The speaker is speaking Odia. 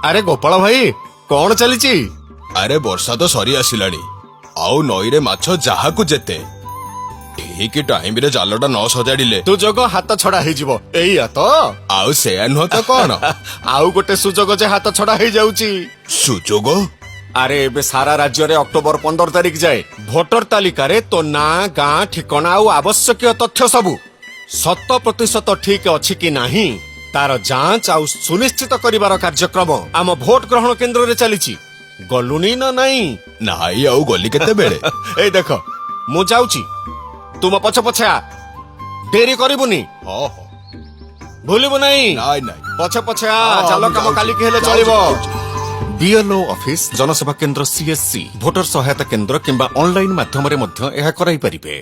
ଆରେ ଗୋପାଳ ଭାଇ କଣ ଚାଲିଛି? ଆରେ ବର୍ଷା ତ ସରି ଆସିଲାଣି ଆଉ ନଈରେ ମାଛ ଯାହାକୁ ଯେତେ ଠିକ ଟାଇମରେ ଜାଲଟା ନ ସଜାଡିଲେ ସୁଯୋଗ ହାତ ଛଡା ହେଇଯିବ ଏଇଆ ତ। ଆଉ ସେୟା ନୁହଁ ତ କଣ? ଆଉ ଗୋଟେ ସୁଯୋଗ ଯେ ହାତ ଛଡା ହେଇଯାଉଛି। ସୁଯୋଗ? ଆରେ ଏବେ ସାରା ରାଜ୍ୟରେ ଅକ୍ଟୋବର 15 ତାରିଖ ଯାଏ ଭୋଟର ତାଲିକାରେ ତୋ ନାଁ ଗାଁ ଠିକଣା ଆଉ ଆବଶ୍ୟକୀୟ ତଥ୍ୟ ସବୁ 100% ଠିକ ଅଛି କି ନାହିଁ ତାର ଯାଞ୍ଚ ଆଉ ସୁନିଶ୍ଚିତ କରିବାର କାର୍ଯ୍ୟକ୍ରମ ଆମ ଭୋଟ ଗ୍ରହଣ କେନ୍ଦ୍ରରେ ଚାଲିଛି। ଗଲୁନି ନା ନାଇଁ? ନାଇଁ ଆଉ ଗଲି କେତେବେଳେ? ଏଇ ଦେଖ ମୁଁ ଯାଉଛି, ତୁମ ପଛ ପଛେ ଆ, ଡେରି କରିବୁନି, ହଁ ହଁ ଭୁଲିବୁ ନାହିଁ। ନାଇଁ ନାଇଁ ପଛେ ପଛେ ଆ, ହଁ, ଚାଲ ମୁଁ କାମ ଯାଉଛି, କାଲିକି ହେଲେ ଯାଉଛି, ଚଳିବ। ଯାଉଛି। ବିଏଲଓ ଅଫିସ, ଜନସେବା କେନ୍ଦ୍ର CSC, ଭୋଟର ସହାୟତା କେନ୍ଦ୍ର କିମ୍ବା ଅନଲାଇନ ମାଧ୍ୟମରେ ମଧ୍ୟ ଏହା କରାଇପାରିବେ।